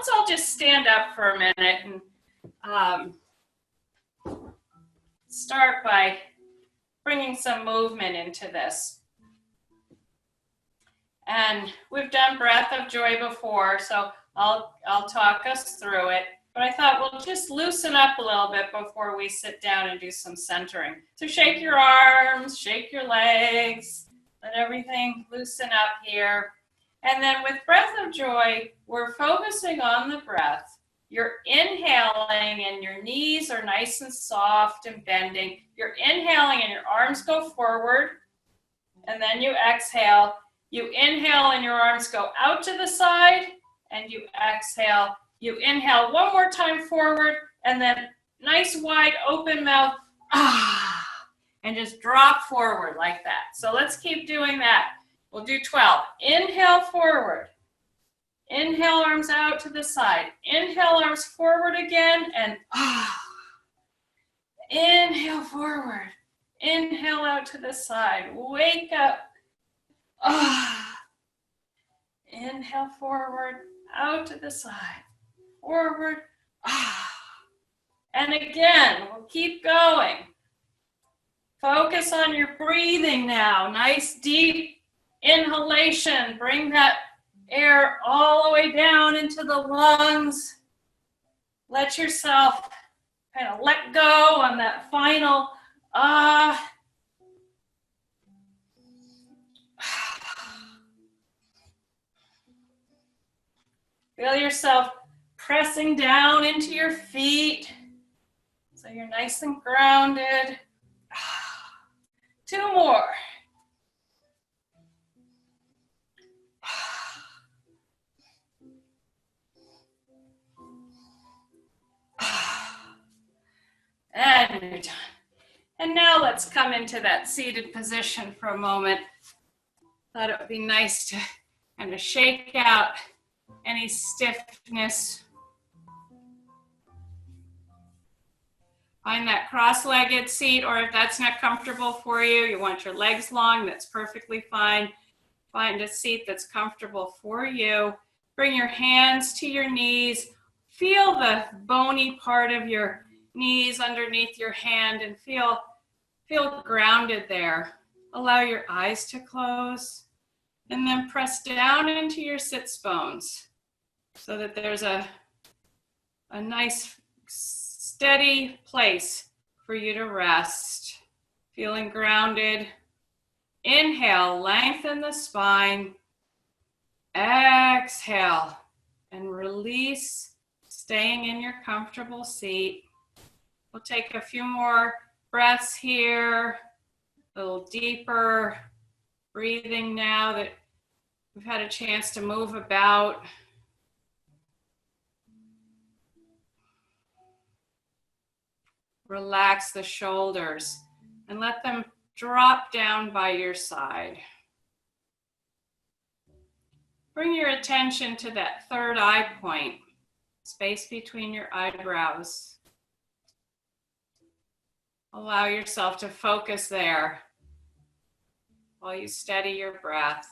let's all just stand up for a minute and start by bringing some movement into this. And we've done breath of joy before, so I'll talk us through it. But I thought we'll just loosen up a little bit before we sit down and do some centering. So shake your arms, shake your legs, let everything loosen up here. And then with breath of joy, we're focusing on the breath. You're inhaling and your knees are nice and soft and bending. You're inhaling and your arms go forward. And then you exhale. You inhale and your arms go out to the side. And you exhale. You inhale one more time forward. And then nice wide open mouth. And just drop forward like that. So let's keep doing that. We'll do 12. Inhale forward. Inhale, arms out to the side. Inhale, arms forward again, and inhale forward. Inhale out to the side. Wake up. Inhale forward, out to the side. Forward. And again, we'll keep going. Focus on your breathing now. Nice deep inhalation. Bring that air all the way down into the lungs. Let yourself kind of let go on that final Feel yourself pressing down into your feet so you're nice and grounded. 2 more. And you're done. And now let's come into that seated position for a moment. Thought it would be nice to kind of shake out any stiffness. Find that cross-legged seat, or if that's not comfortable for you, you want your legs long, that's perfectly fine. Find a seat that's comfortable for you. Bring your hands to your knees. Feel the bony part of your knees underneath your hand and feel grounded there. Allow your eyes to close and then press down into your sits bones so that there's a nice steady place for you to rest. Feeling grounded. Inhale, lengthen the spine. Exhale and release, staying in your comfortable seat. We'll take a few more breaths here, a little deeper breathing now that we've had a chance to move about. Relax the shoulders and let them drop down by your side. Bring your attention to that third eye point, space between your eyebrows. Allow yourself to focus there while you steady your breath.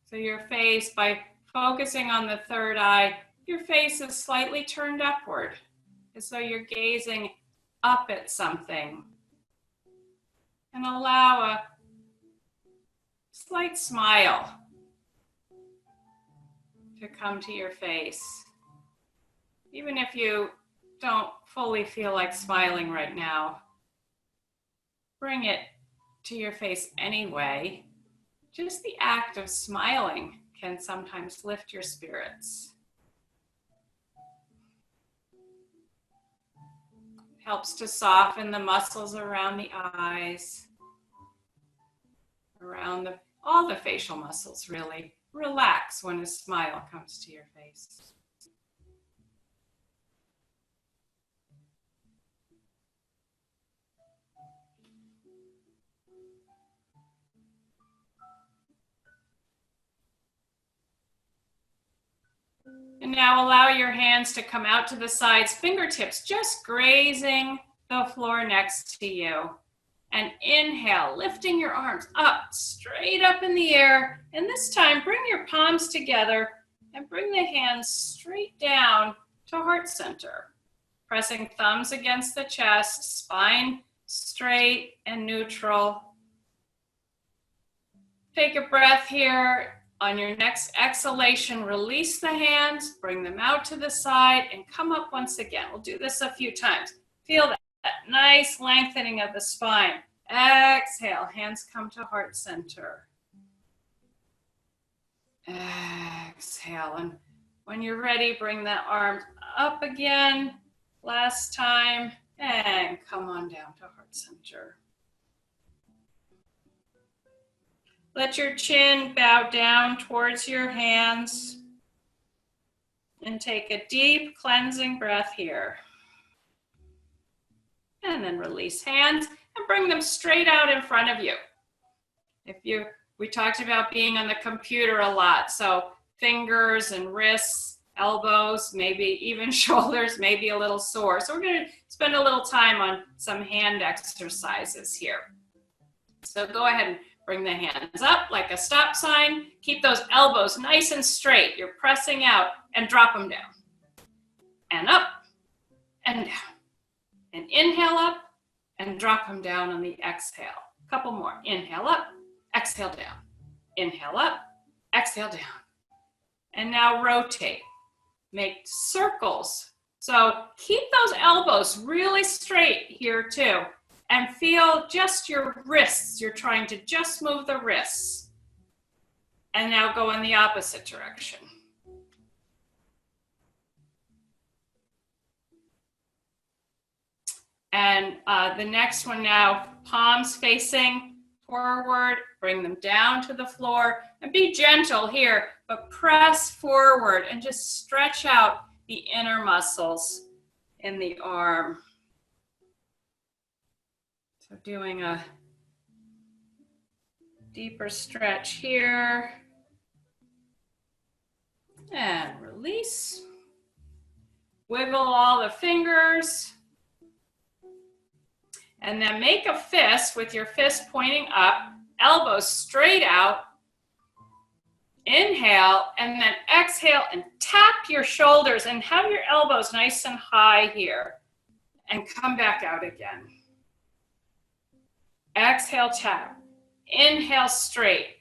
So your face, by focusing on the third eye, your face is slightly turned upward, as though you're gazing up at something. And allow a slight smile to come to your face. Even if you don't fully feel like smiling right now, bring it to your face anyway. Just the act of smiling can sometimes lift your spirits. It helps to soften the muscles around the eyes, around all the facial muscles, really. Relax when a smile comes to your face. And now allow your hands to come out to the sides, fingertips just grazing the floor next to you. And inhale, lifting your arms up, straight up in the air. And this time, bring your palms together and bring the hands straight down to heart center. Pressing thumbs against the chest, spine straight and neutral. Take a breath here. On your next exhalation, release the hands, bring them out to the side, and come up once again. We'll do this a few times. Feel that nice lengthening of the spine. Exhale, hands come to heart center. Exhale, and when you're ready, bring the arms up again. Last time, and come on down to heart center. Let your chin bow down towards your hands and take a deep cleansing breath here. And then release hands and bring them straight out in front of you. We talked about being on the computer a lot, so fingers and wrists, elbows, maybe even shoulders, maybe a little sore. So we're going to spend a little time on some hand exercises here. So go ahead and bring the hands up like a stop sign. Keep those elbows nice and straight. You're pressing out and drop them down. And up and down. And inhale up and drop them down on the exhale. A couple more. Inhale up, exhale down. Inhale up, exhale down. And now rotate. Make circles. So keep those elbows really straight here too. And feel just your wrists. You're trying to just move the wrists. And now go in the opposite direction. And the next one now, palms facing forward, bring them down to the floor, and be gentle here, but press forward and just stretch out the inner muscles in the arm. So doing a deeper stretch here. And release. Wiggle all the fingers. And then make a fist with your fist pointing up, elbows straight out. Inhale, and then exhale and tap your shoulders and have your elbows nice and high here. And come back out again. Exhale, tap. Inhale, straight.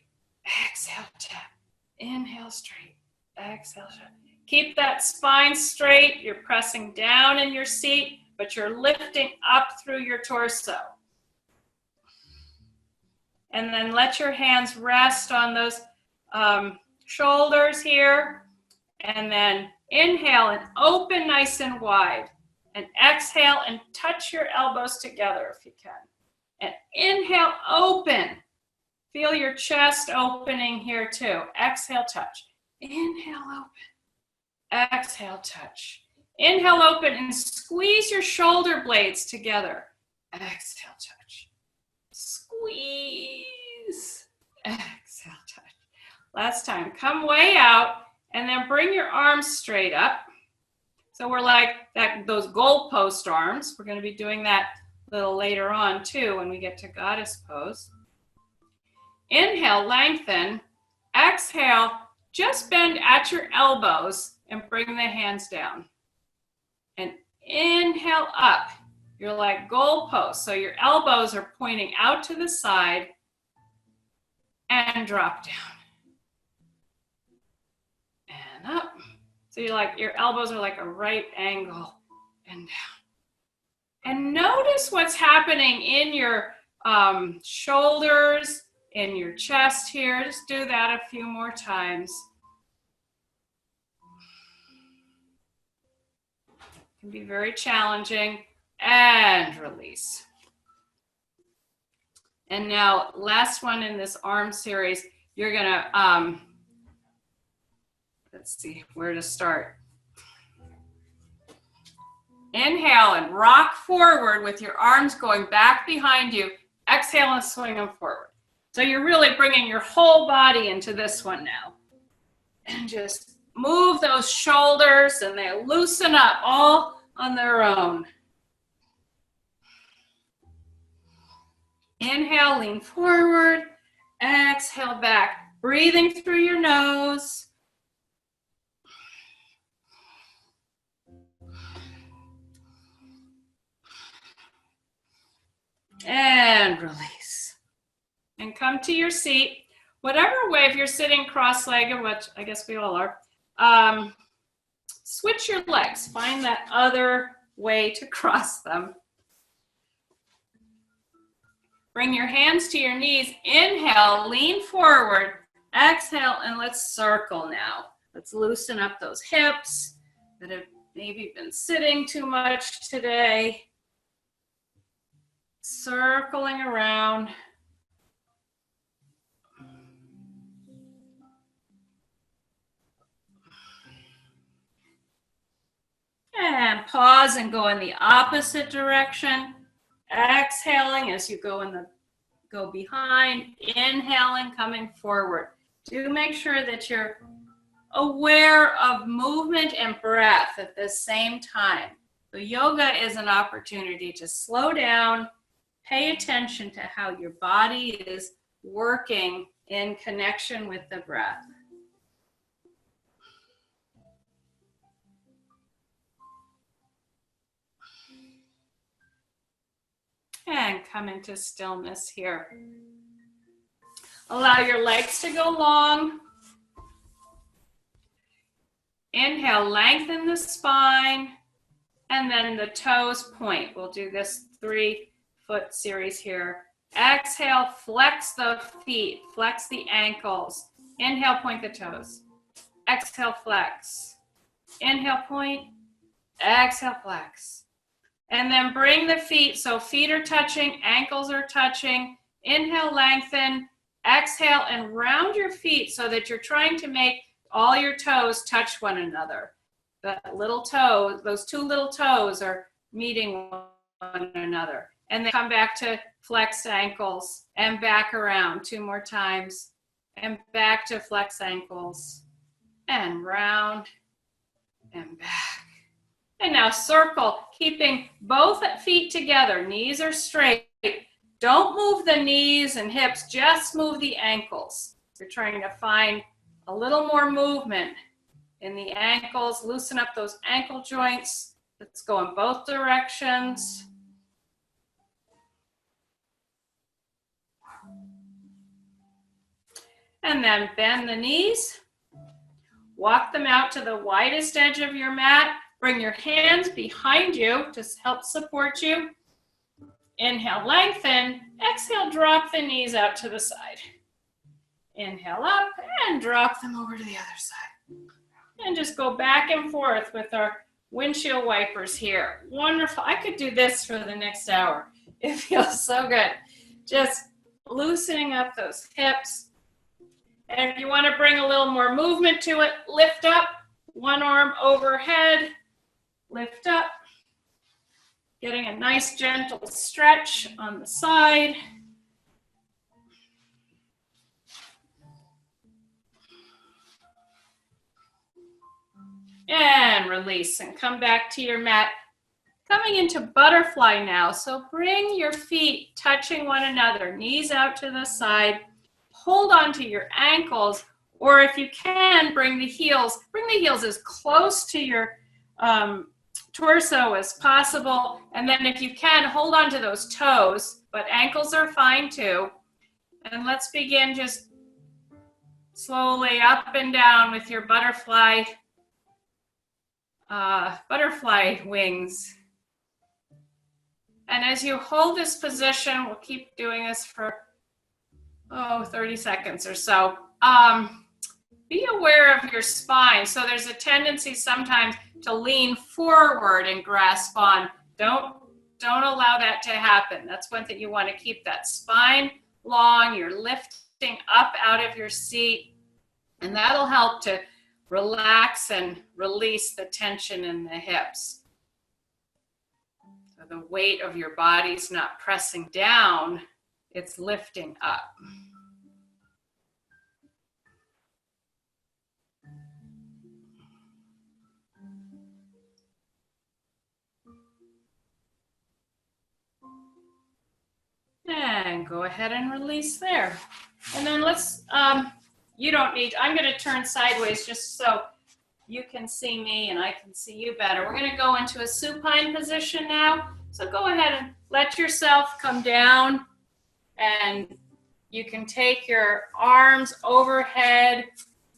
Exhale, tap. Inhale, straight. Exhale, tap. Keep that spine straight. You're pressing down in your seat, but you're lifting up through your torso. And then let your hands rest on those shoulders here. And then inhale and open nice and wide. And exhale and touch your elbows together if you can. And inhale, open. Feel your chest opening here too. Exhale, touch. Inhale, open. Exhale, touch. Inhale, open, and squeeze your shoulder blades together. Exhale, touch. Squeeze. Exhale, touch. Last time. Come way out, and then bring your arms straight up. So we're like those goalpost arms. We're going to be doing that a little later on, too, when we get to goddess pose. Inhale, lengthen. Exhale, just bend at your elbows and bring the hands down. And inhale up. You're like goalposts. So your elbows are pointing out to the side and drop down. And up. So you're like, your elbows are like a right angle and down. And notice what's happening in your shoulders, in your chest here. Just do that a few more times. Can be very challenging. And release. And now, last one in this arm series, you're gonna, let's see where to start. Inhale and rock forward with your arms going back behind you. Exhale and swing them forward. So you're really bringing your whole body into this one now. And just move those shoulders and they loosen up all on their own. Inhale, lean forward. Exhale, back. Breathing through your nose. And release. And come to your seat. Whatever way, if you're sitting cross-legged, which I guess we all are, switch your legs. Find that other way to cross them. Bring your hands to your knees. Inhale, lean forward. Exhale, and let's circle now. Let's loosen up those hips that have maybe been sitting too much today. Circling around. And pause and go in the opposite direction. Exhaling as you go behind. Inhaling, coming forward. Do make sure that you're aware of movement and breath at the same time. So yoga is an opportunity to slow down, pay attention to how your body is working in connection with the breath. And come into stillness here. Allow your legs to go long. Inhale, lengthen the spine, and then the toes point. We'll do this 3-foot series here. Exhale, flex the feet, flex the ankles. Inhale, point the toes. Exhale, flex. Inhale, point. Exhale, flex. And then bring the feet, so feet are touching, ankles are touching. Inhale, lengthen. Exhale, and round your feet so that you're trying to make all your toes touch one another. The little toes, those two little toes are meeting one another. And then come back to flexed ankles and back around 2 more times. And back to flex ankles and round and back. And now circle, keeping both feet together. Knees are straight. Don't move the knees and hips, just move the ankles. You're trying to find a little more movement in the ankles. Loosen up those ankle joints. Let's go in both directions. And then bend the knees. Walk them out to the widest edge of your mat. Bring your hands behind you to help support you. Inhale, lengthen. Exhale, drop the knees out to the side. Inhale up and drop them over to the other side. And just go back and forth with our windshield wipers here. Wonderful. I could do this for the next hour. It feels so good. Just loosening up those hips. And if you want to bring a little more movement to it, lift up. One arm overhead. Lift up, getting a nice gentle stretch on the side. And release and come back to your mat. Coming into butterfly now. So bring your feet touching one another, knees out to the side. Hold on to your ankles, or if you can, bring the heels as close to your torso as possible. And then if you can, hold on to those toes, but ankles are fine too. And let's begin just slowly up and down with your butterfly wings. And as you hold this position, we'll keep doing this for 30 seconds or so. Be aware of your spine. So there's a tendency sometimes to lean forward and grasp on. Don't allow that to happen. That's one thing. You want to keep that spine long. You're lifting up out of your seat, and that'll help to relax and release the tension in the hips. So the weight of your body's not pressing down, it's lifting up. And go ahead and release there. And then let's, you don't need, I'm going to turn sideways just so you can see me and I can see you better. We're going to go into a supine position now. So go ahead and let yourself come down, and you can take your arms overhead,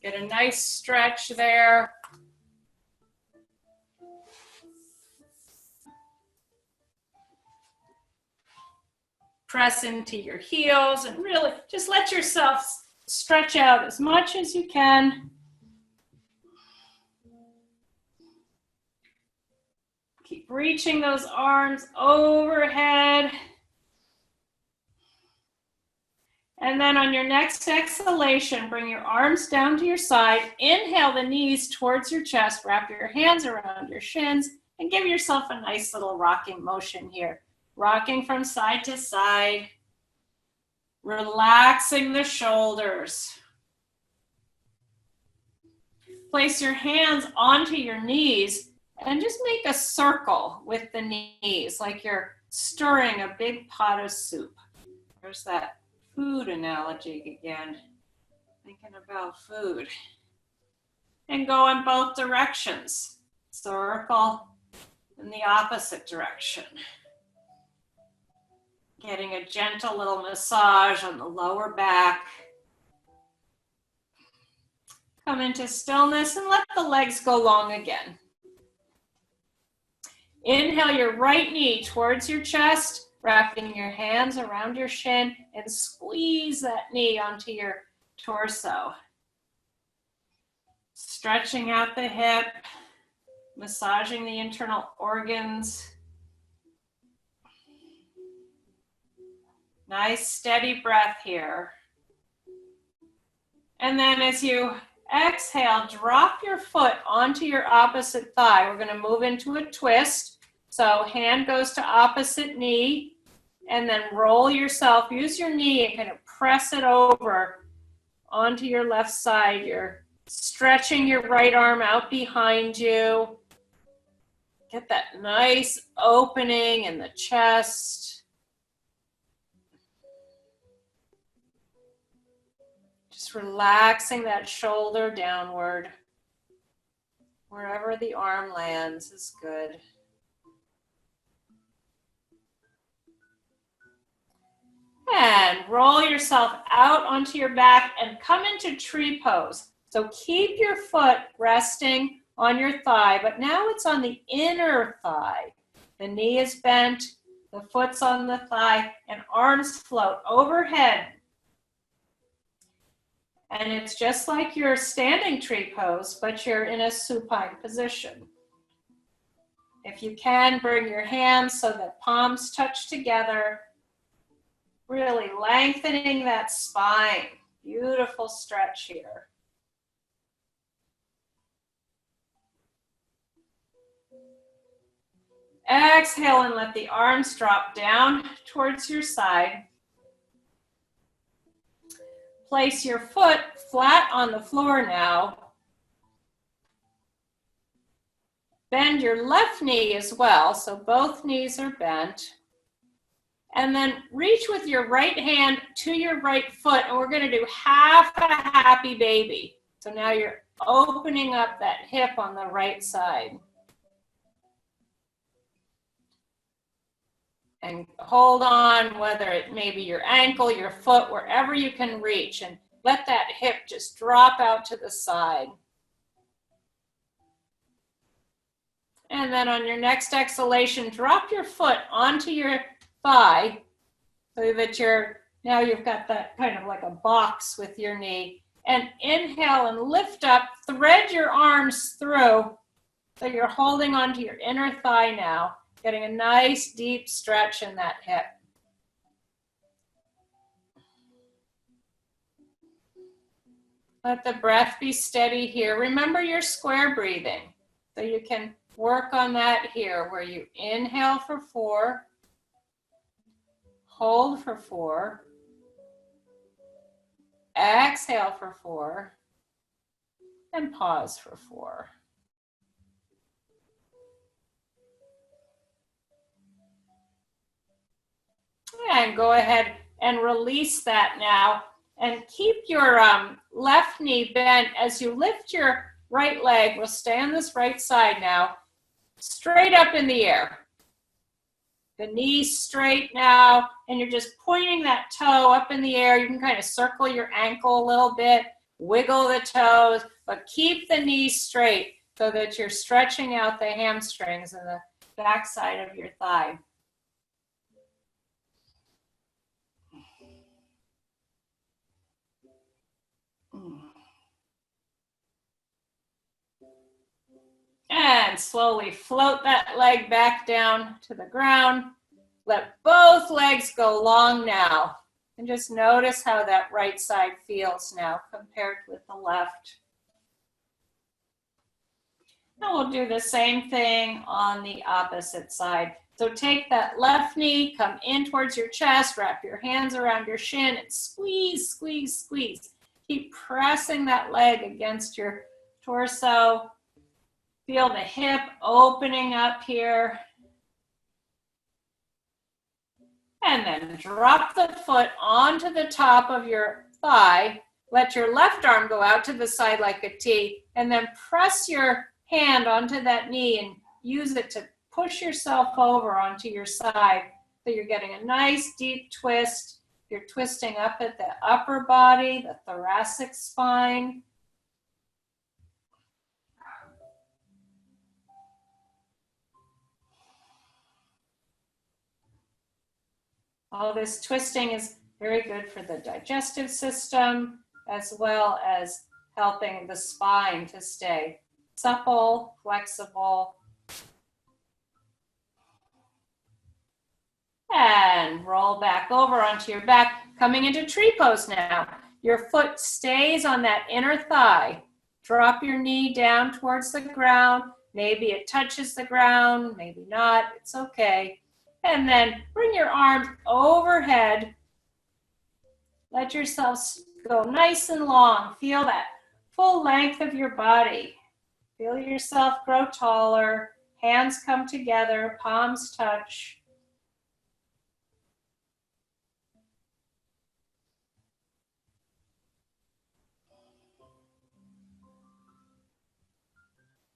get a nice stretch there. Press into your heels and really just let yourself stretch out as much as you can. Keep reaching those arms overhead. And then on your next exhalation, bring your arms down to your side. Inhale the knees towards your chest. Wrap your hands around your shins and give yourself a nice little rocking motion here. Rocking from side to side. Relaxing the shoulders. Place your hands onto your knees and just make a circle with the knees, like you're stirring a big pot of soup. There's that food analogy again, thinking about food. And go in both directions. Circle in the opposite direction. Getting a gentle little massage on the lower back. Come into stillness and let the legs go long again. Inhale your right knee towards your chest, wrapping your hands around your shin, and squeeze that knee onto your torso. Stretching out the hip, massaging the internal organs. Nice steady breath here. And then as you exhale, drop your foot onto your opposite thigh. We're going to move into a twist. So hand goes to opposite knee, and then roll yourself. Use your knee and kind of press it over onto your left side. You're stretching your right arm out behind you. Get that nice opening in the chest. Just relaxing that shoulder downward. Wherever the arm lands is good. And roll yourself out onto your back and come into tree pose. So keep your foot resting on your thigh, but now it's on the inner thigh. The knee is bent, the foot's on the thigh, and arms float overhead. And it's just like your standing tree pose, but you're in a supine position. If you can, bring your hands so that palms touch together. Really lengthening that spine. Beautiful stretch here. Exhale and let the arms drop down towards your side. Place your foot flat on the floor now. Bend your left knee as well, so both knees are bent. And then reach with your right hand to your right foot, and we're going to do half a happy baby. So now you're opening up that hip on the right side. And hold on, whether it may be your ankle, your foot, wherever you can reach, and let that hip just drop out to the side. And then on your next exhalation, drop your foot onto your thigh so that now you've got that kind of like a box with your knee. And inhale and lift up, thread your arms through so you're holding onto your inner thigh now, getting a nice deep stretch in that hip. Let the breath be steady here. Remember your square breathing, so you can work on that here, where you inhale for 4, hold for 4, exhale for 4, and pause for 4. And go ahead and release that now. And keep your left knee bent as you lift your right leg. We'll stay on this right side now. Straight up in the air. The knee's straight now, and you're just pointing that toe up in the air. You can kind of circle your ankle a little bit, wiggle the toes, but keep the knees straight so that you're stretching out the hamstrings and the backside of your thigh. And slowly float that leg back down to the ground. Let both legs go long now. And just notice how that right side feels now compared with the left. And we'll do the same thing on the opposite side. So take that left knee, come in towards your chest, wrap your hands around your shin, and squeeze, squeeze, squeeze. Keep pressing that leg against your torso. Feel the hip opening up here. And then drop the foot onto the top of your thigh. Let your left arm go out to the side like a T, and then press your hand onto that knee and use it to push yourself over onto your side. So you're getting a nice deep twist. You're twisting up at the upper body, the thoracic spine. All this twisting is very good for the digestive system, as well as helping the spine to stay supple, flexible. And roll back over onto your back, coming into tree pose now. Your foot stays on that inner thigh. Drop your knee down towards the ground. Maybe it touches the ground, maybe not, it's okay. And then bring your arms overhead. Let yourself go nice and long. Feel that full length of your body. Feel yourself grow taller. Hands come together, palms touch.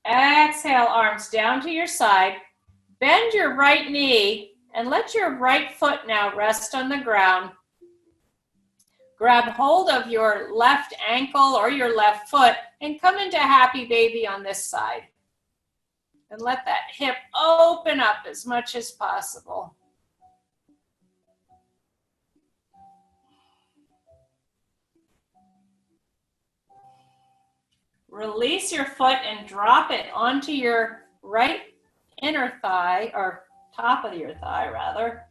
Exhale, arms down to your side. Bend your right knee and let your right foot now rest on the ground. Grab hold of your left ankle or your left foot and come into happy baby on this side. And let that hip open up as much as possible. Release your foot and drop it onto your right inner thigh, or top of your thigh rather.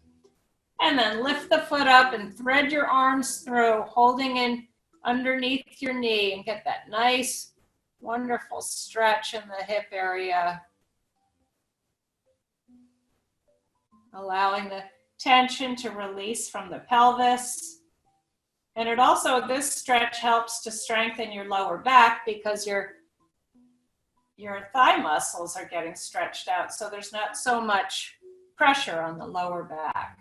And then lift the foot up and thread your arms through, holding in underneath your knee, and get that nice, wonderful stretch in the hip area. Allowing the tension to release from the pelvis. And it also, this stretch helps to strengthen your lower back because your thigh muscles are getting stretched out, so there's not so much pressure on the lower back.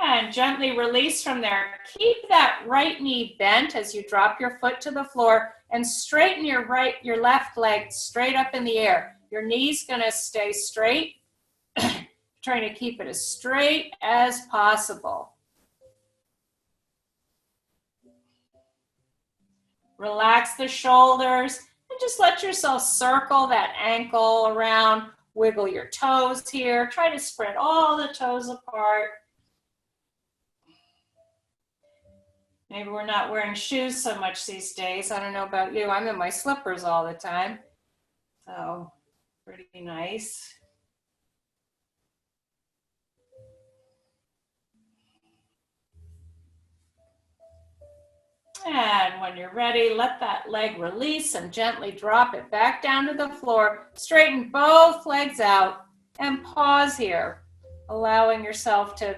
And gently release from there. Keep that right knee bent as you drop your foot to the floor and straighten your left leg straight up in the air. Your knee's gonna stay straight, trying to keep it as straight as possible. Relax the shoulders and just let yourself circle that ankle around. Wiggle your toes here. Try to spread all the toes apart. Maybe we're not wearing shoes so much these days. I don't know about you. I'm in my slippers all the time. So, pretty nice. And when you're ready, let that leg release and gently drop it back down to the floor. Straighten both legs out and pause here, allowing yourself to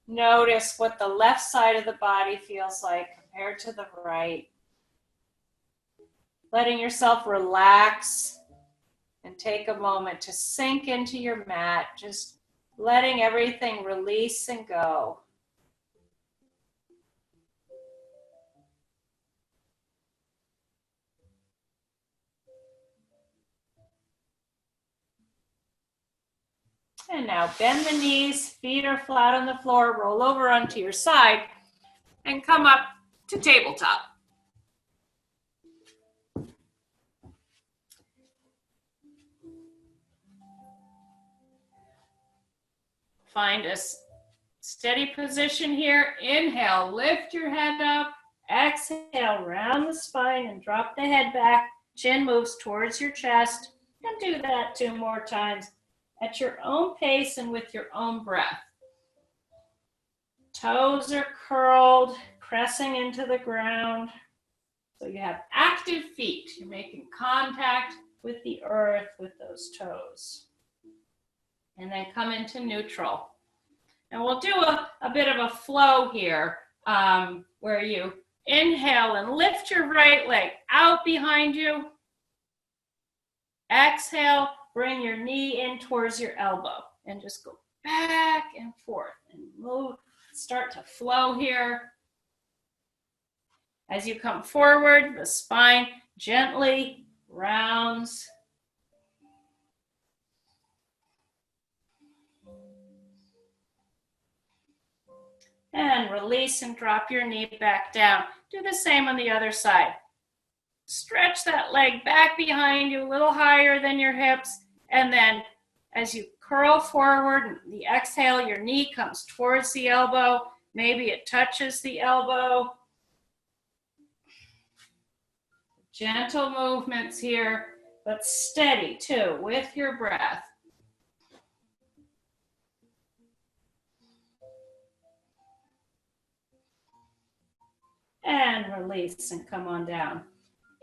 notice what the left side of the body feels like compared to the right. letting yourself relax and take a moment to sink into your mat, just letting everything release and go. And now bend the knees, feet are flat on the floor, roll over onto your side, and come up to tabletop. Find a steady position here. Inhale, lift your head up. Exhale, round the spine and drop the head back. Chin moves towards your chest. And do that 2 more times at your own pace and with your own breath. Toes are curled, pressing into the ground. So you have active feet. You're making contact with the earth with those toes. And then come into neutral. And we'll do a bit of a flow here where you inhale and lift your right leg out behind you. Exhale, bring your knee in towards your elbow and just go back and forth and move. Start to flow here. As you come forward, the spine gently rounds. And release and drop your knee back down. Do the same on the other side. Stretch that leg back behind you, a little higher than your hips. And then as you curl forward, the exhale, your knee comes towards the elbow. Maybe it touches the elbow. Gentle movements here, but steady too with your breath. And release and come on down.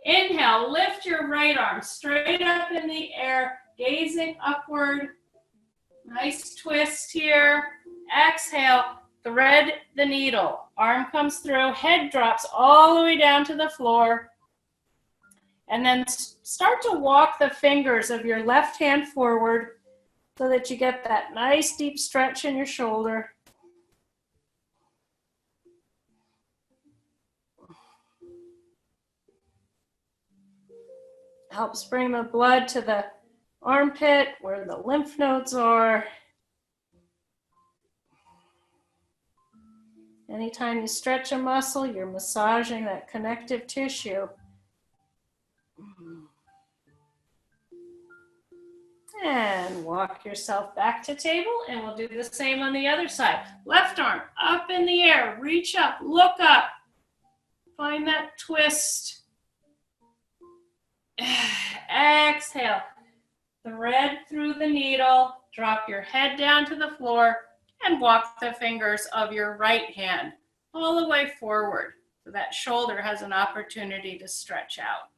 Inhale, lift your right arm straight up in the air, gazing upward. Nice twist here. Exhale, thread the needle. Arm comes through, head drops all the way down to the floor. And then start to walk the fingers of your left hand forward so that you get that nice deep stretch in your shoulder. Helps bring the blood to the armpit where the lymph nodes are. Anytime you stretch a muscle, you're massaging that connective tissue. And walk yourself back to table, and we'll do the same on the other side. Left arm up in the air, reach up, look up. Find that twist. Exhale, thread through the needle, drop your head down to the floor, and walk the fingers of your right hand all the way forward so that shoulder has an opportunity to stretch out.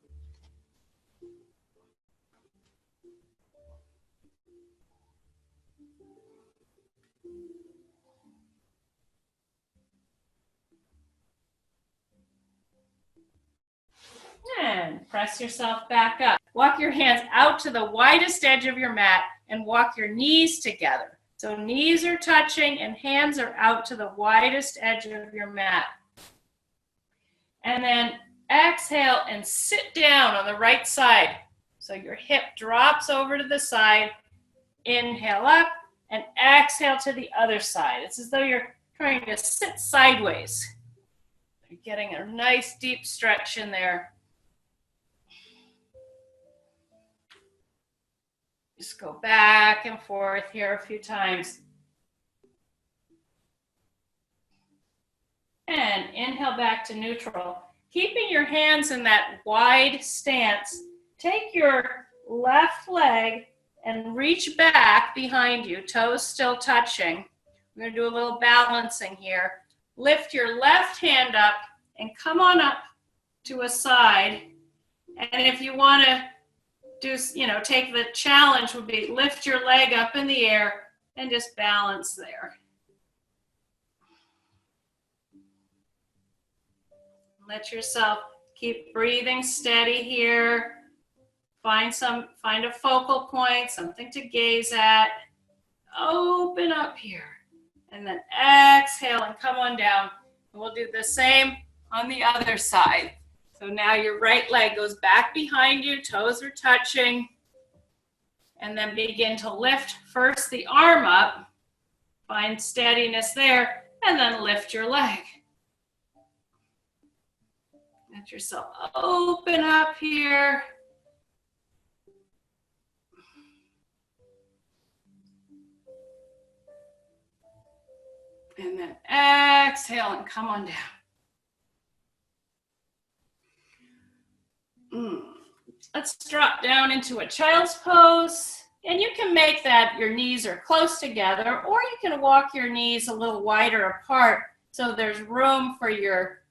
And press yourself back up. Walk your hands out to the widest edge of your mat and walk your knees together. So knees are touching and hands are out to the widest edge of your mat. And then exhale and sit down on the right side. So your hip drops over to the side. Inhale up and exhale to the other side. It's as though you're trying to sit sideways. You're getting a nice deep stretch in there. Just go back and forth here a few times. And inhale back to neutral. Keeping your hands in that wide stance, take your left leg and reach back behind you, toes still touching. We're going to do a little balancing here. Lift your left hand up and come on up to a side. And if you want to take the challenge would be lift your leg up in the air and just balance there. Let yourself Keep breathing steady here. Find a focal point, something to gaze at. Open up here. And then exhale and come on down. And we'll do the same on the other side. So now your right leg goes back behind you, toes are touching. And then begin to lift first the arm up. Find steadiness there, and then lift your leg. Let yourself open up here. And then exhale and come on down. Let's drop down into a child's pose. And you can make that your knees are close together, or you can walk your knees a little wider apart so there's room for your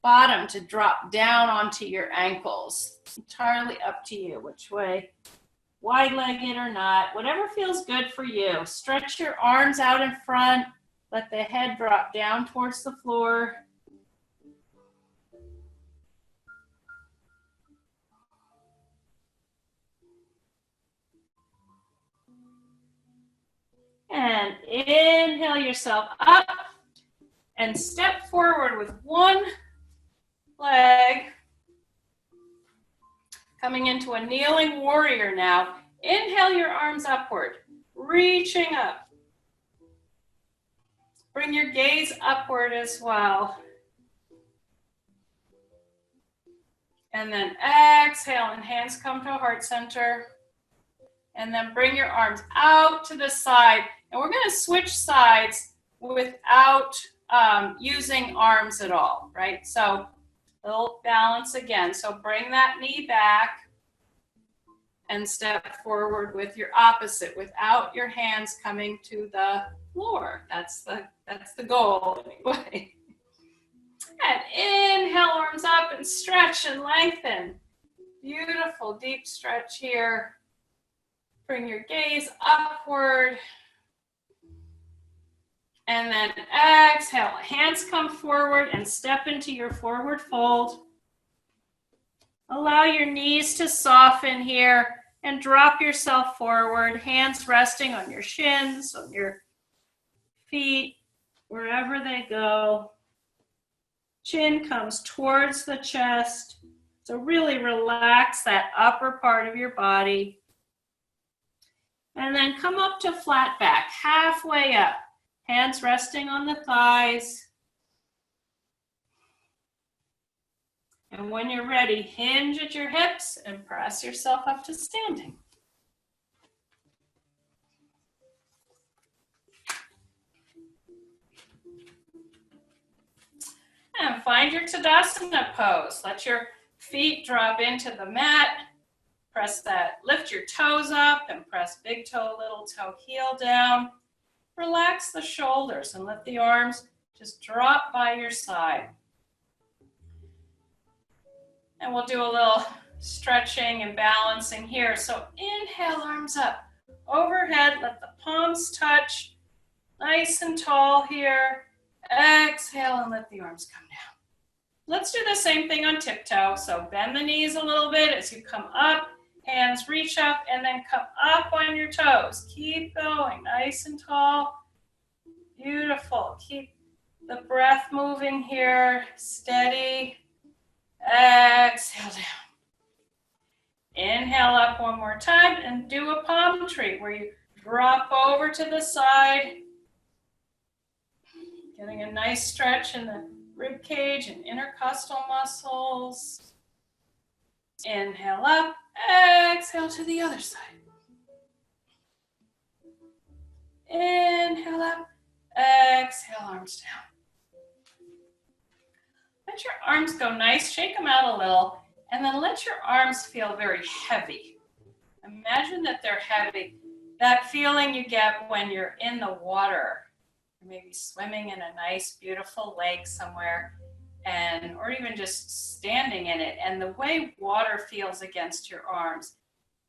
bottom to drop down onto your ankles. It's entirely up to you which way, wide-legged or not, whatever feels good for you. Stretch your arms out in front. Let the head drop down towards the floor. And inhale yourself up and step forward with one leg. Coming into a kneeling warrior now. Inhale your arms upward, reaching up. Bring your gaze upward as well. And then exhale and hands come to heart center. And then bring your arms out to the side. And we're going to switch sides without using arms at all, right? So a little balance again. So bring that knee back and step forward with your opposite without your hands coming to the floor. That's the goal anyway. And inhale, arms up and stretch and lengthen. Beautiful deep stretch here. Bring your gaze upward. And then exhale, hands come forward and step into your forward fold. Allow your knees to soften here and drop yourself forward, hands resting on your shins, on your feet, wherever they go. Chin comes towards the chest. So really relax that upper part of your body. And then come up to flat back, halfway up. Hands resting on the thighs. And when you're ready, hinge at your hips and press yourself up to standing. And find your Tadasana pose. Let your feet drop into the mat. Press that, lift your toes up and press big toe, little toe, heel down. Relax the shoulders and let the arms just drop by your side. And we'll do a little stretching and balancing here. So inhale, arms up, overhead, let the palms touch, nice and tall here. Exhale and let the arms come down. Let's do the same thing on tiptoe. So bend the knees a little bit as you come up. Hands reach up and then come up on your toes. Keep going, nice and tall. Beautiful. Keep the breath moving here. Steady. Exhale down. Inhale up one more time and do a palm tree where you drop over to the side. Getting a nice stretch in the rib cage and intercostal muscles. Inhale up. Exhale to the other side. Inhale up. Exhale, arms down. Let your arms go nice. Shake them out a little. And then let your arms feel very heavy. Imagine that they're heavy. That feeling you get when you're in the water. You're maybe swimming in a nice, beautiful lake somewhere. Or even just standing in it, and the way water feels against your arms.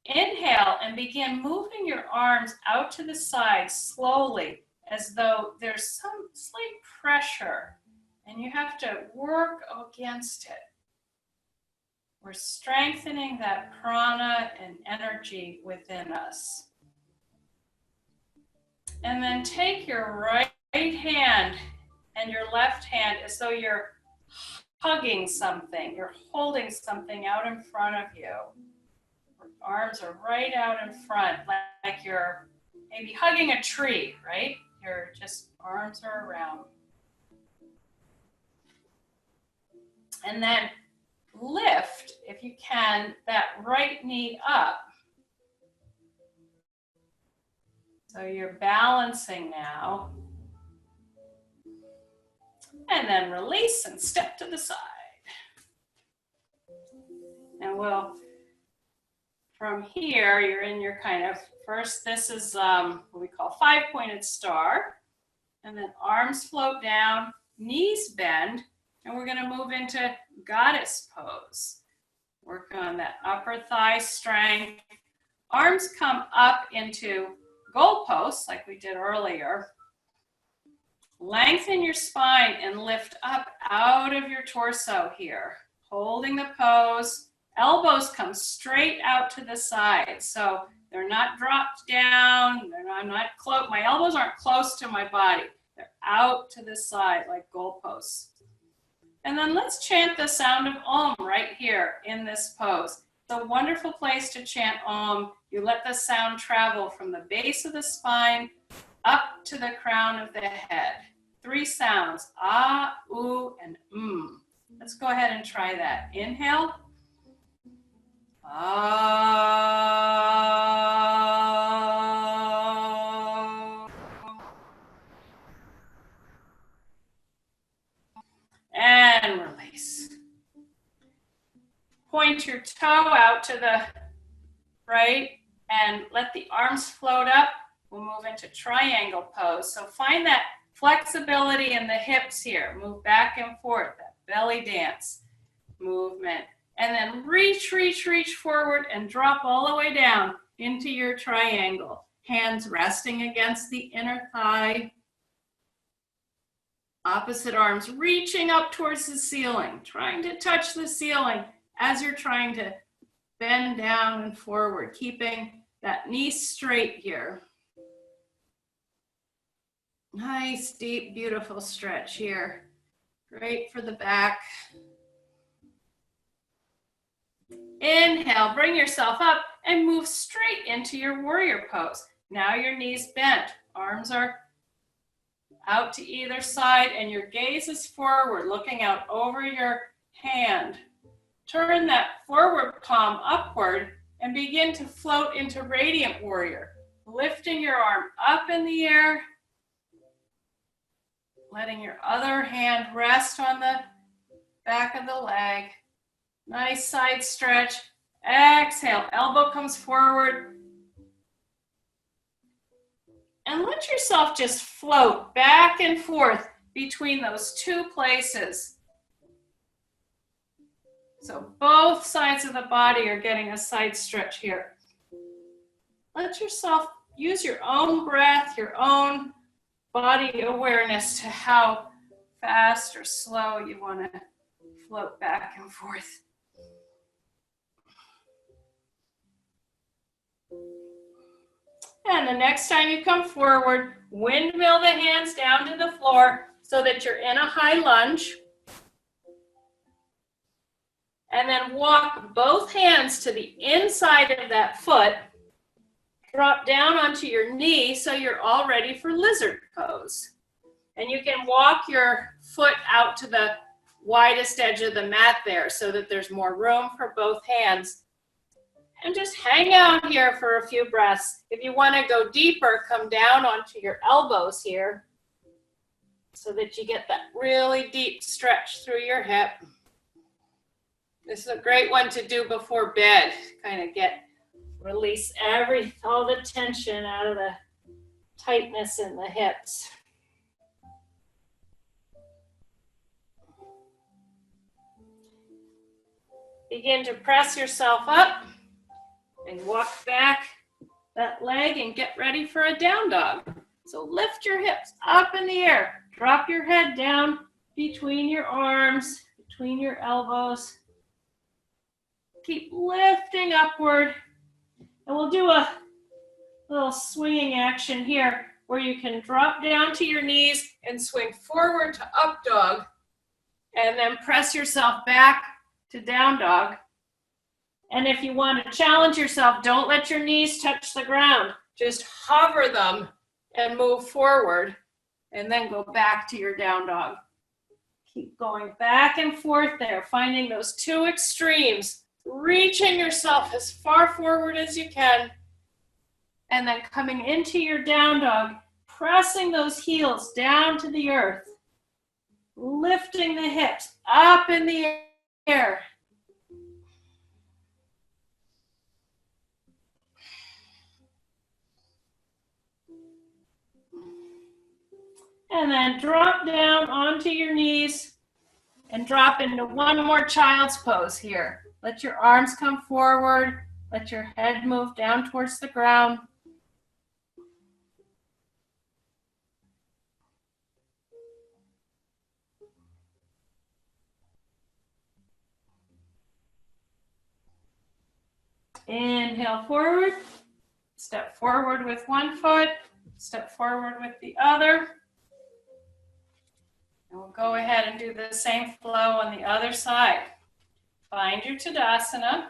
Inhale and begin moving your arms out to the side slowly, as though there's some slight pressure, and you have to work against it. We're strengthening that prana and energy within us. And then take your right hand and your left hand as though you're hugging something. You're holding something out in front of you. Your arms are right out in front, like you're maybe hugging a tree, right? Your just arms are around. And then lift, if you can, that right knee up. So you're balancing now. And then release and step to the side. And we'll, from here, you're in your kind of, first this is what we call 5-pointed star. And then arms float down, knees bend, and we're gonna move into goddess pose. Work on that upper thigh strength. Arms come up into goalposts like we did earlier. Lengthen your spine and lift up out of your torso here. Holding the pose. Elbows come straight out to the side. So they're not dropped down. My elbows aren't close to my body. They're out to the side like goalposts. And then let's chant the sound of Om right here in this pose. It's a wonderful place to chant Om. You let the sound travel from the base of the spine up to the crown of the head. 3 sounds, ah, oo, and Let's go ahead and try that. Inhale. Ah. And release. Point your toe out to the right and let the arms float up. We'll move into triangle pose. So find that flexibility in the hips here. Move back and forth, that belly dance movement. And then reach, reach, reach forward and drop all the way down into your triangle. Hands resting against the inner thigh. Opposite arms reaching up towards the ceiling, trying to touch the ceiling as you're trying to bend down and forward, keeping that knee straight here. Nice, deep, beautiful stretch here. Great for the back. Inhale, bring yourself up and move straight into your warrior pose. Now your knees bent, arms are out to either side, and your gaze is forward, looking out over your hand. Turn that forward palm upward and begin to float into radiant warrior, lifting your arm up in the air, letting your other hand rest on the back of the leg. Nice side stretch. Exhale, elbow comes forward. And let yourself just float back and forth between those 2 places. So both sides of the body are getting a side stretch here. Let yourself use your own breath, your own body awareness to how fast or slow you want to float back and forth. And the next time you come forward, windmill the hands down to the floor so that you're in a high lunge. And then walk both hands to the inside of that foot. Drop down onto your knee so you're all ready for lizard pose. And you can walk your foot out to the widest edge of the mat there so that there's more room for both hands. And just hang out here for a few breaths. If you want to go deeper, come down onto your elbows here so that you get that really deep stretch through your hip. This is a great one to do before bed. Kind of release all the tension out of the tightness in the hips. Begin to press yourself up and walk back that leg and get ready for a down dog. So lift your hips up in the air. Drop your head down between your arms, between your elbows. Keep lifting upward. And we'll do a little swinging action here where you can drop down to your knees and swing forward to up dog. And then press yourself back to down dog. And if you want to challenge yourself, don't let your knees touch the ground. Just hover them and move forward. And then go back to your down dog. Keep going back and forth there, finding those two extremes, reaching yourself as far forward as you can, and then coming into your down dog, pressing those heels down to the earth, lifting the hips up in the air. And then drop down onto your knees and drop into one more child's pose here. Let your arms come forward. Let your head move down towards the ground. Inhale forward. Step forward with one foot. Step forward with the other. And we'll go ahead and do the same flow on the other side. Find your Tadasana.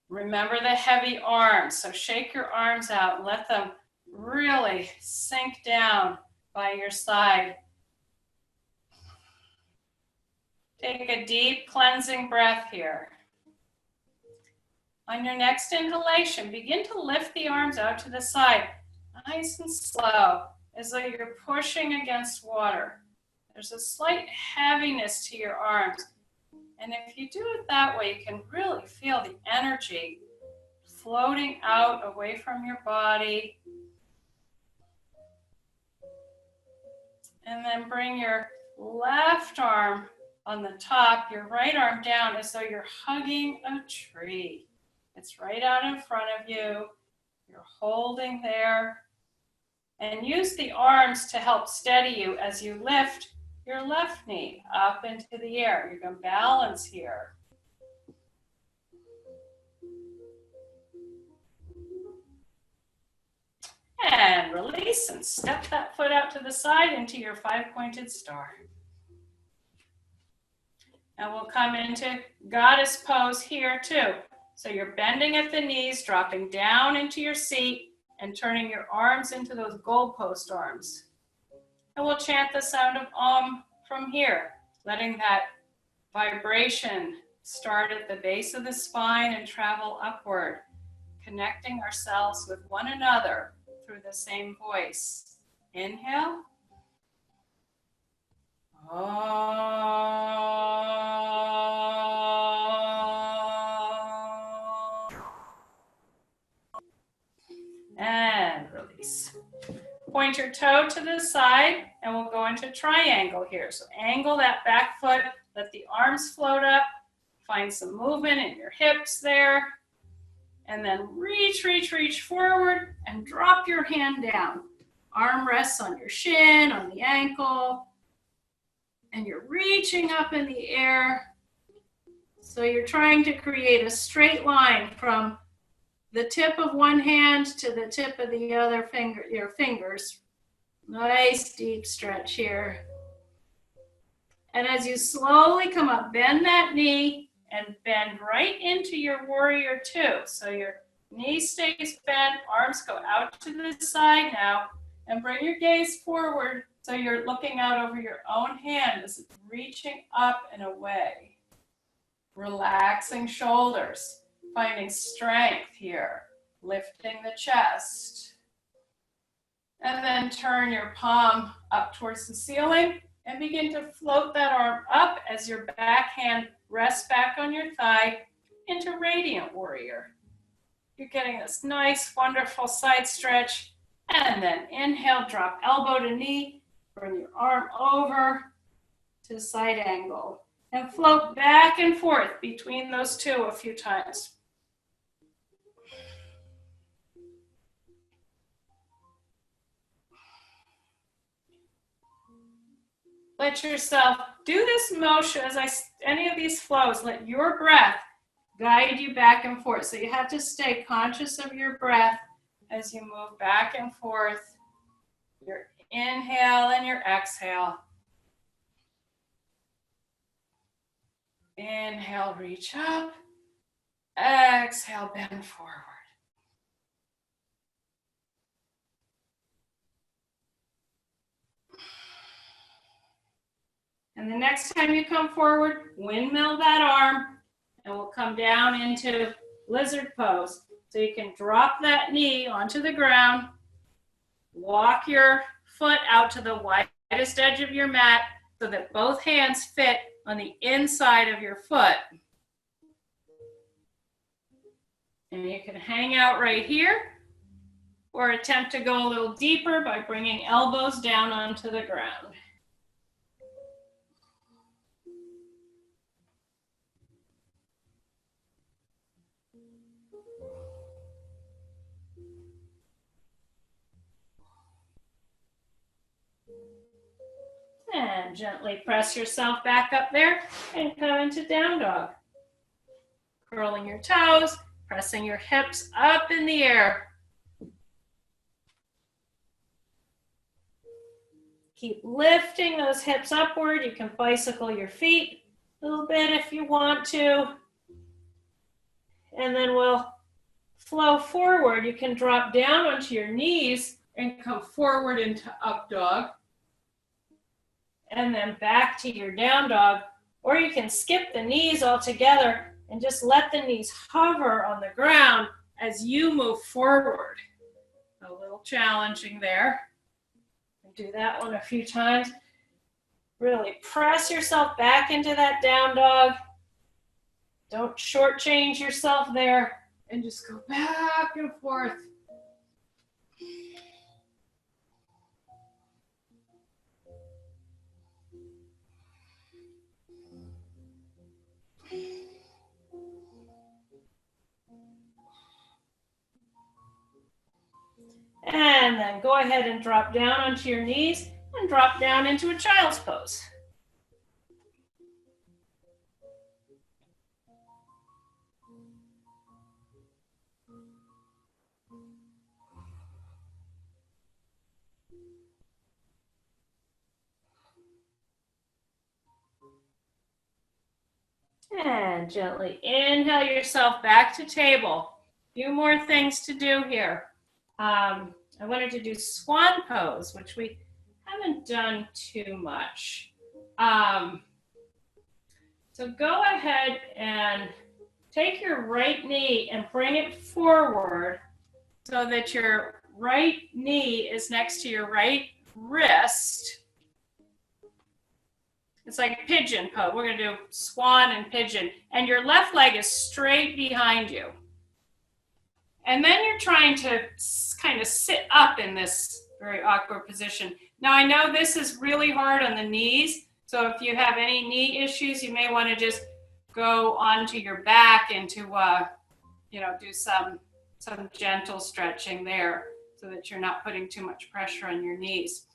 Remember the heavy arms, so shake your arms out and let them really sink down by your side. Take a deep cleansing breath here. On your next inhalation, begin to lift the arms out to the side, nice and slow, as though you're pushing against water. There's a slight heaviness to your arms. And if you do it that way, you can really feel the energy floating out away from your body. And then bring your left arm on the top, your right arm down as though you're hugging a tree. It's right out in front of you. You're holding there. And use the arms to help steady you as you lift your left knee up into the air. You're going to balance here. And release and step that foot out to the side into your five-pointed star. And we'll come into goddess pose here too. So you're bending at the knees, dropping down into your seat, and turning your arms into those goalpost arms. And we'll chant the sound of Om from here, letting that vibration start at the base of the spine and travel upward, connecting ourselves with one another through the same voice. Inhale. And release. Point your toe to the side and we'll go into triangle here. So angle that back foot, let the arms float up, find some movement in your hips there, and then reach, reach, reach forward and drop your hand down. Arm rests on your shin, on the ankle, and you're reaching up in the air. So you're trying to create a straight line from the tip of one hand to the tip of the other finger, your fingers. Nice deep stretch here. And as you slowly come up, bend that knee and bend right into your warrior two. So your knee stays bent, arms go out to the side now, and bring your gaze forward so you're looking out over your own hand as it's reaching up and away. Relaxing shoulders, finding strength here, lifting the chest. And then turn your palm up towards the ceiling and begin to float that arm up as your back hand rests back on your thigh into Radiant Warrior. You're getting this nice, wonderful side stretch. And then inhale, drop elbow to knee, bring your arm over to side angle, and float back and forth between those two a few times. let yourself do this motion any of these flows, let your breath guide you back and forth. So you have to stay conscious of your breath as you move back and forth, your inhale and your exhale. Inhale, reach up. Exhale, bend forward. And the next time you come forward, windmill that arm, and we'll come down into lizard pose. So you can drop that knee onto the ground, walk your foot out to the widest edge of your mat so that both hands fit on the inside of your foot. And you can hang out right here or attempt to go a little deeper by bringing elbows down onto the ground. And gently press yourself back up there and come into down dog. Curling your toes, pressing your hips up in the air. Keep lifting those hips upward. You can bicycle your feet a little bit if you want to. And then we'll flow forward. You can drop down onto your knees and come forward into up dog. And then back to your down dog. Or you can skip the knees altogether and just let the knees hover on the ground as you move forward. A little challenging there. Do that one a few times. Really press yourself back into that down dog. Don't shortchange yourself there. And just go back and forth. And then go ahead and drop down onto your knees and drop down into a child's pose. And gently inhale yourself back to table. A few more things to do here. I wanted to do swan pose, which we haven't done too much. So go ahead and take your right knee and bring it forward so that your right knee is next to your right wrist. It's like pigeon pose. We're going to do swan and pigeon. And your left leg is straight behind you. And then you're trying to kind of sit up in this very awkward position. Now, I know this is really hard on the knees. So if you have any knee issues, you may want to just go onto your back and to, do some gentle stretching there so that you're not putting too much pressure on your knees.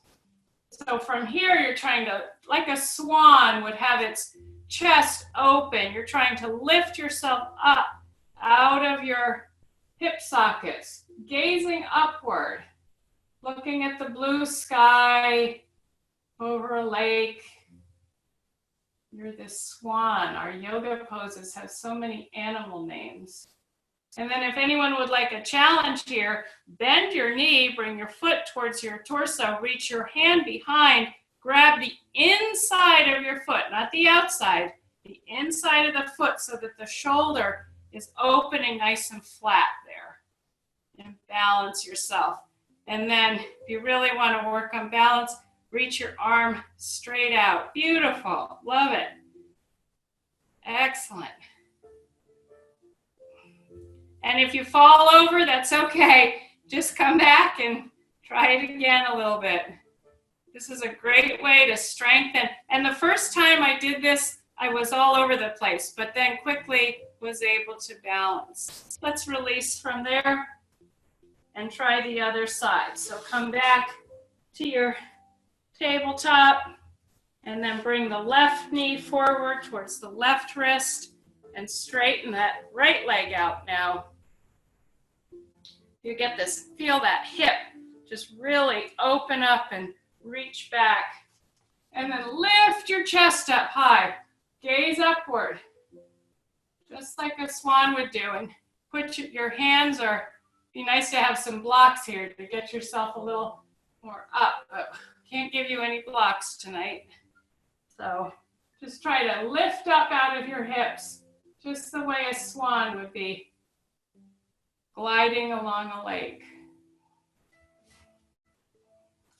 So from here, you're trying to, like a swan would have its chest open. You're trying to lift yourself up out of your hip sockets, gazing upward, looking at the blue sky over a lake. You're this swan. Our yoga poses have so many animal names. And then if anyone would like a challenge here, bend your knee, bring your foot towards your torso, reach your hand behind, grab the inside of your foot, not the outside, the inside of the foot so that the shoulder is opening nice and flat there. And balance yourself. And then if you really want to work on balance, reach your arm straight out. Beautiful. Love it. Excellent. And if you fall over, that's okay. Just come back and try it again a little bit. This is a great way to strengthen. And the first time I did this, I was all over the place, but then quickly was able to balance. Let's release from there and try the other side. So come back to your tabletop And then bring the left knee forward towards the left wrist and straighten that right leg out now. You get this, feel that hip just really open up and reach back. And then lift your chest up high. Gaze upward, just like a swan would do. And put your hands, or be nice to have some blocks here to get yourself a little more up. But can't give you any blocks tonight. So just try to lift up out of your hips, just the way a swan would be gliding along a lake.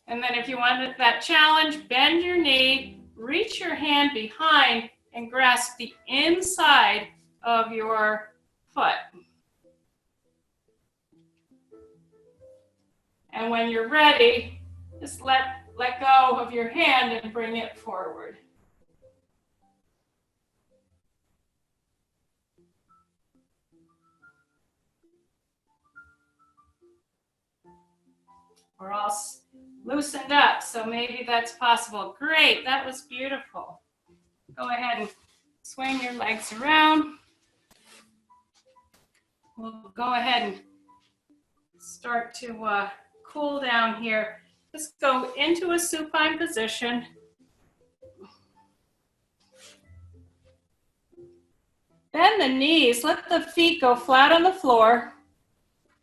And then if you wanted that challenge, bend your knee, reach your hand behind and grasp the inside of your foot. And when you're ready, just let go of your hand and bring it forward. We're all loosened up, so maybe that's possible. Great, that was beautiful. Go ahead and swing your legs around. We'll go ahead and start to cool down here. Just go into a supine position. Bend the knees, let the feet go flat on the floor.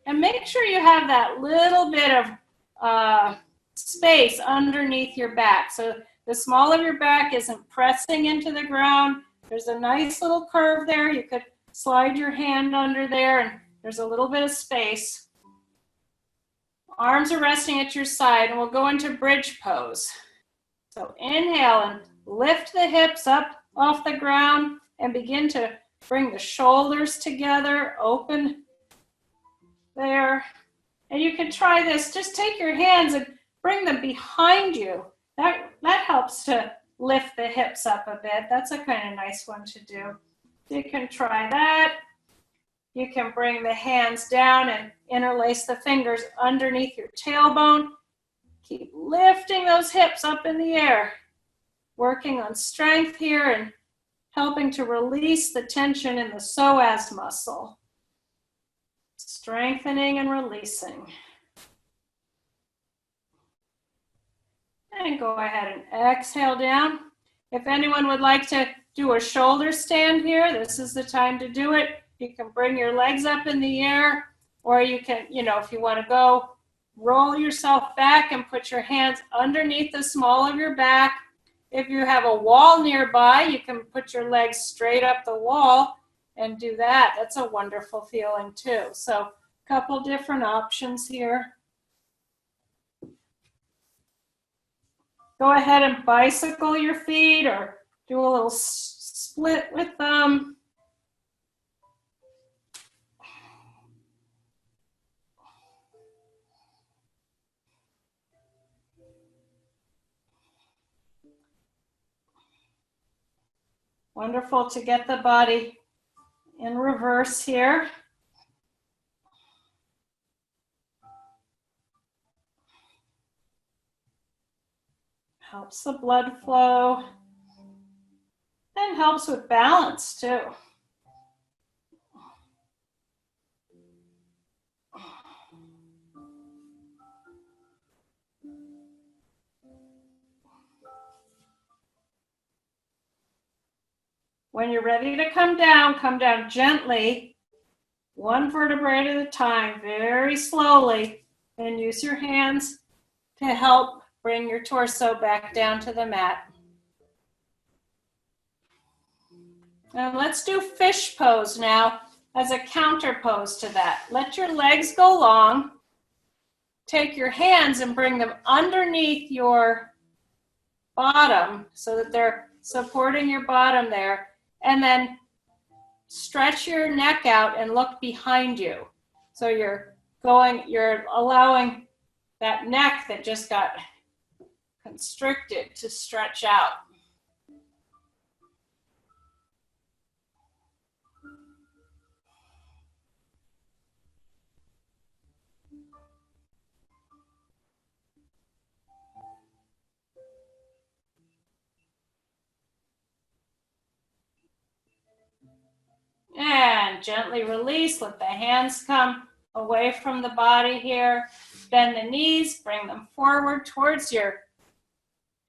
And make sure you have that little bit of space underneath your back. So the small of your back isn't pressing into the ground. There's a nice little curve there. You could slide your hand under there and there's a little bit of space. Arms are resting at your side and we'll go into bridge pose. So inhale and lift the hips up off the ground and begin to bring the shoulders together, open there. And you can try this, just take your hands and bring them behind you. That helps to lift the hips up a bit. That's a kind of nice one to do. You can try that. You can bring the hands down and interlace the fingers underneath your tailbone. Keep lifting those hips up in the air. Working on strength here and helping to release the tension in the psoas muscle. Strengthening and releasing. And go ahead and exhale down. If anyone would like to do a shoulder stand here, this is the time to do it. You can bring your legs up in the air, or you can, if you want to go, roll yourself back and put your hands underneath the small of your back. If you have a wall nearby, you can put your legs straight up the wall and do that. That's a wonderful feeling too. So a couple different options here. Go ahead and bicycle your feet or do a little split with them. Wonderful to get the body in reverse here. Helps the blood flow and helps with balance too. When you're ready to come down gently, one vertebrae at a time, very slowly, and use your hands to help bring your torso back down to the mat. And let's do fish pose now as a counter pose to that. Let your legs go long. Take your hands and bring them underneath your bottom so that they're supporting your bottom there. And then stretch your neck out and look behind you. So you're allowing that neck that just got constricted to stretch out. And gently release, let the hands come away from the body here. Bend the knees, bring them forward towards your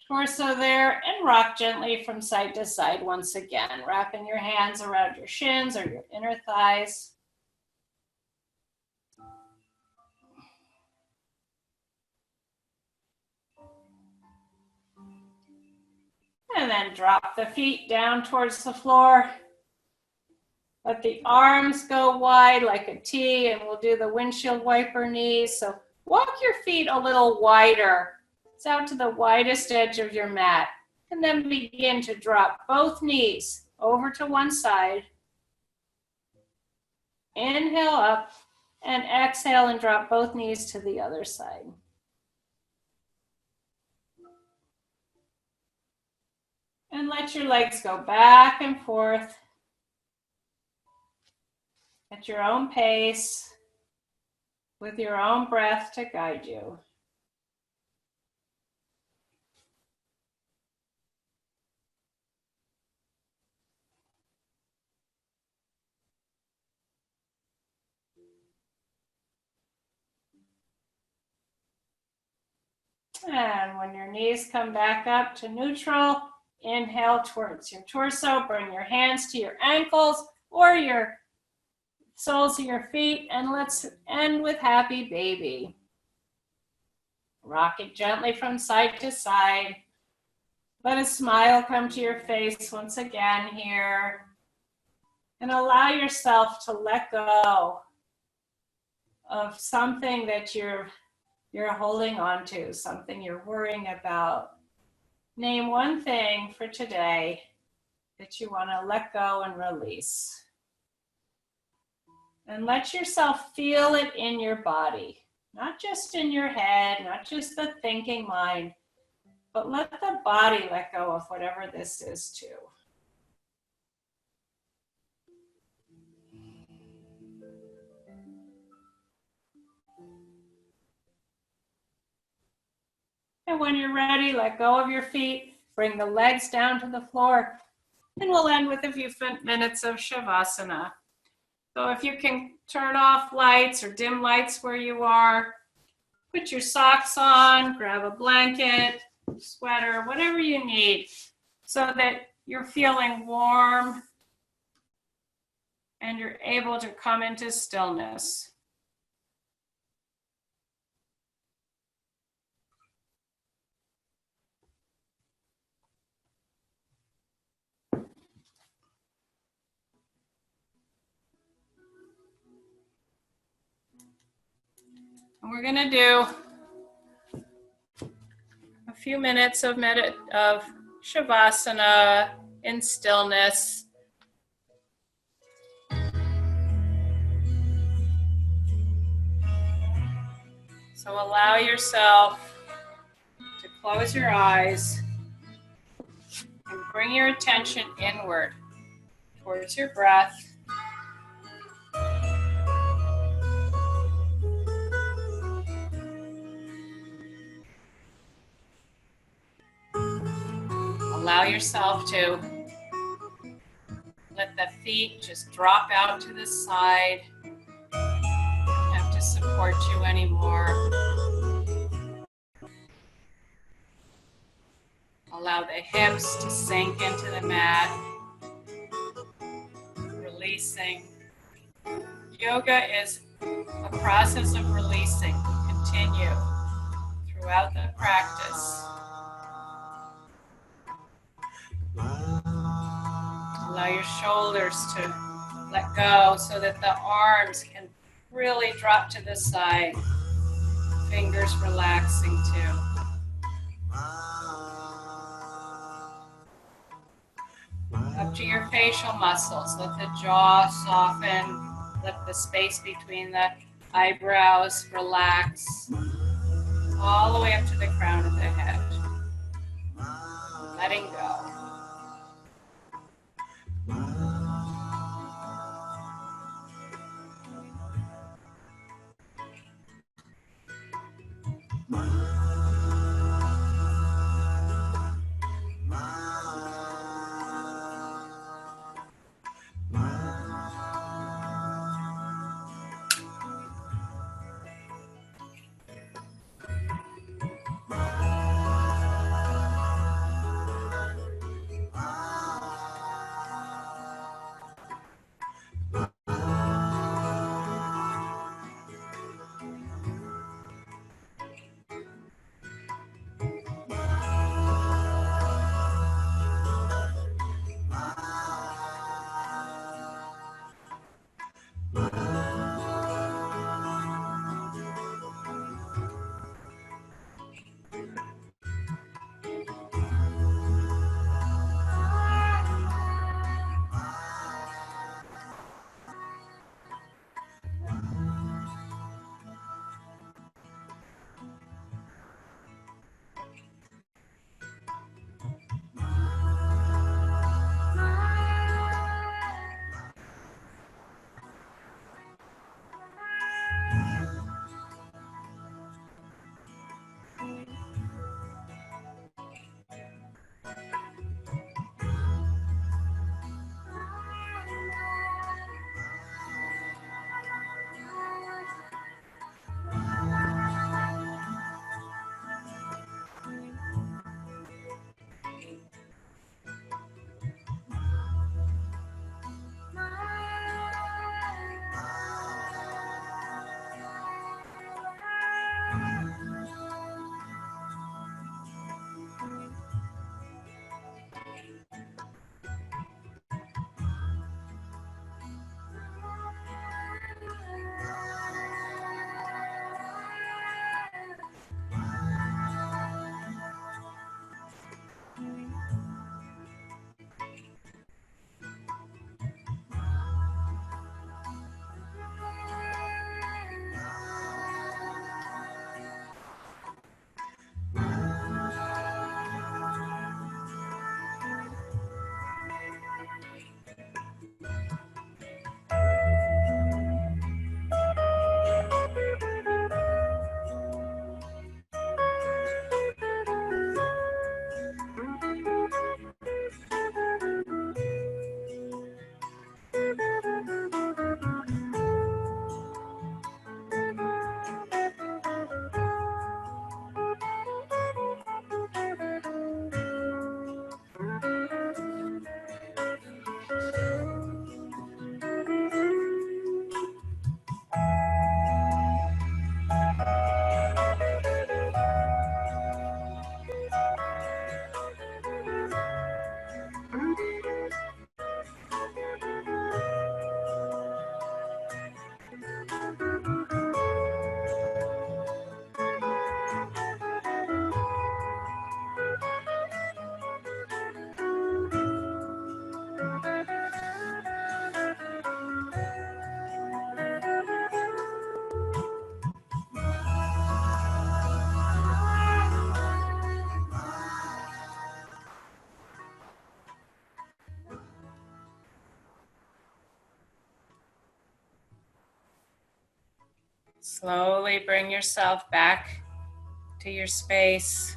torso there, and rock gently from side to side once again, wrapping your hands around your shins or your inner thighs. And then drop the feet down towards the floor. Let the arms go wide like a T, and we'll do the windshield wiper knees. So walk your feet a little wider. It's out to the widest edge of your mat. And then begin to drop both knees over to one side. Inhale up and exhale and drop both knees to the other side. And let your legs go back and forth at your own pace with your own breath to guide you. And when your knees come back up to neutral, inhale towards your torso, bring your hands to your ankles or your soles of your feet, and let's end with happy baby. Rock it gently from side to side. Let a smile come to your face once again here. And allow yourself to let go of something that you're holding on to, something you're worrying about. Name one thing for today that you want to let go and release. And let yourself feel it in your body, not just in your head, not just the thinking mind, but let the body let go of whatever this is too. And when you're ready, let go of your feet, bring the legs down to the floor, and we'll end with a few minutes of Shavasana. So if you can turn off lights or dim lights where you are, put your socks on, grab a blanket, sweater, whatever you need, so that you're feeling warm and you're able to come into stillness. And we're going to do a few minutes of Shavasana in stillness. So allow yourself to close your eyes and bring your attention inward towards your breath. Allow yourself to let the feet just drop out to the side. Don't have to support you anymore. Allow the hips to sink into the mat. Releasing. Yoga is a process of releasing. Continue throughout the practice. Allow your shoulders to let go so that the arms can really drop to the side. Fingers relaxing too. Up to your facial muscles. Let the jaw soften. Let the space between the eyebrows relax. All the way up to the crown of the head. Letting go. Slowly bring yourself back to your space,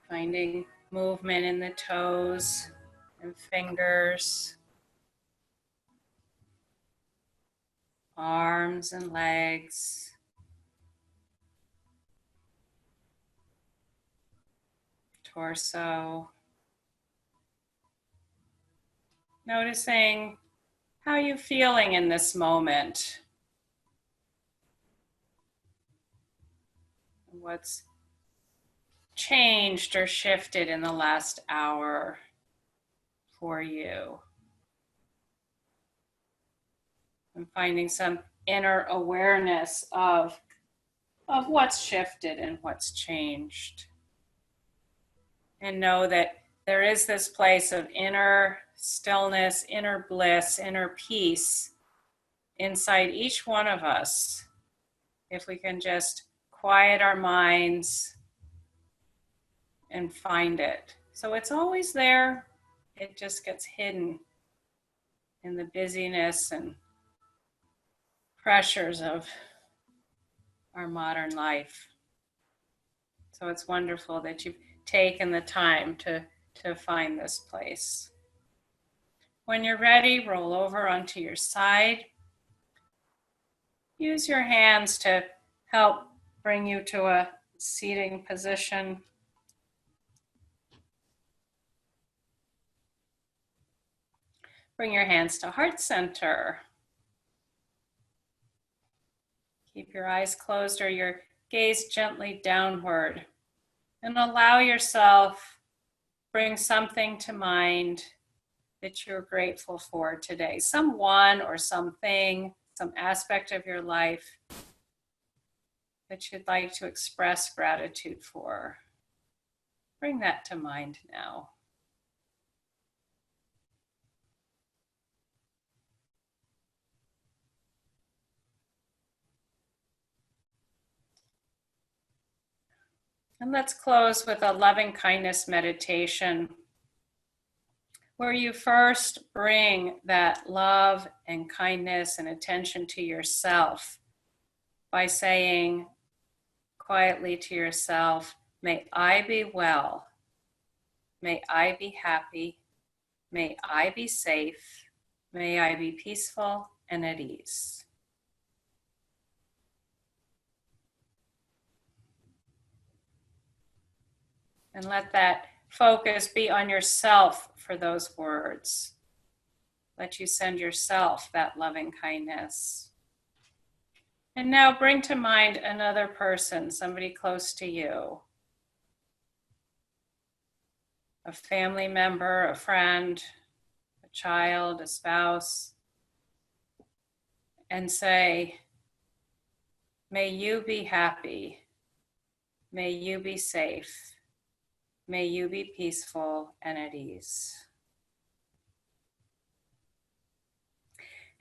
finding movement in the toes and fingers, arms and legs, torso. Noticing how you're feeling in this moment. What's changed or shifted in the last hour for you? And finding some inner awareness of what's shifted and what's changed. And know that there is this place of inner stillness, inner bliss, inner peace inside each one of us. If we can just quiet our minds and find it. So it's always there. It just gets hidden in the busyness and pressures of our modern life. So it's wonderful that you've taken the time to find this place. When you're ready, roll over onto your side. Use your hands to help bring you to a seating position. Bring your hands to heart center. Keep your eyes closed or your gaze gently downward. And allow yourself, bring something to mind that you're grateful for today. Someone or something, some aspect of your life that you'd like to express gratitude for. Bring that to mind now. And let's close with a loving kindness meditation where you first bring that love and kindness and attention to yourself by saying quietly to yourself, may I be well, may I be happy, may I be safe, may I be peaceful and at ease. And let that focus be on yourself for those words. Let you send yourself that loving kindness. And now bring to mind another person, somebody close to you. A family member, a friend, a child, a spouse. And say, may you be happy. May you be safe. May you be peaceful and at ease.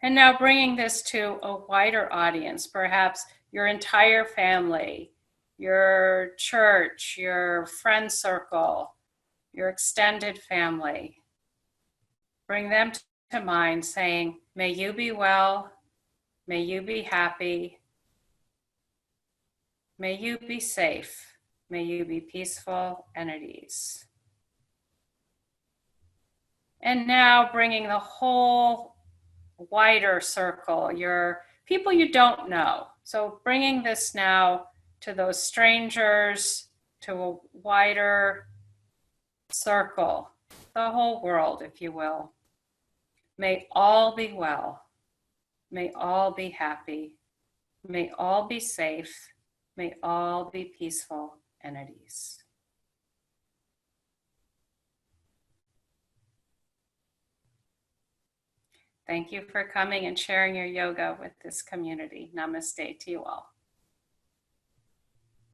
And now bringing this to a wider audience, perhaps your entire family, your church, your friend circle, your extended family. Bring them to mind saying, may you be well, may you be happy, may you be safe. May you be peaceful and at ease. And now bringing the whole wider circle, your people you don't know. So bringing this now to those strangers, to a wider circle, the whole world, if you will. May all be well. May all be happy. May all be safe. May all be peaceful and at ease. Thank you for coming and sharing your yoga with this community. Namaste to you all.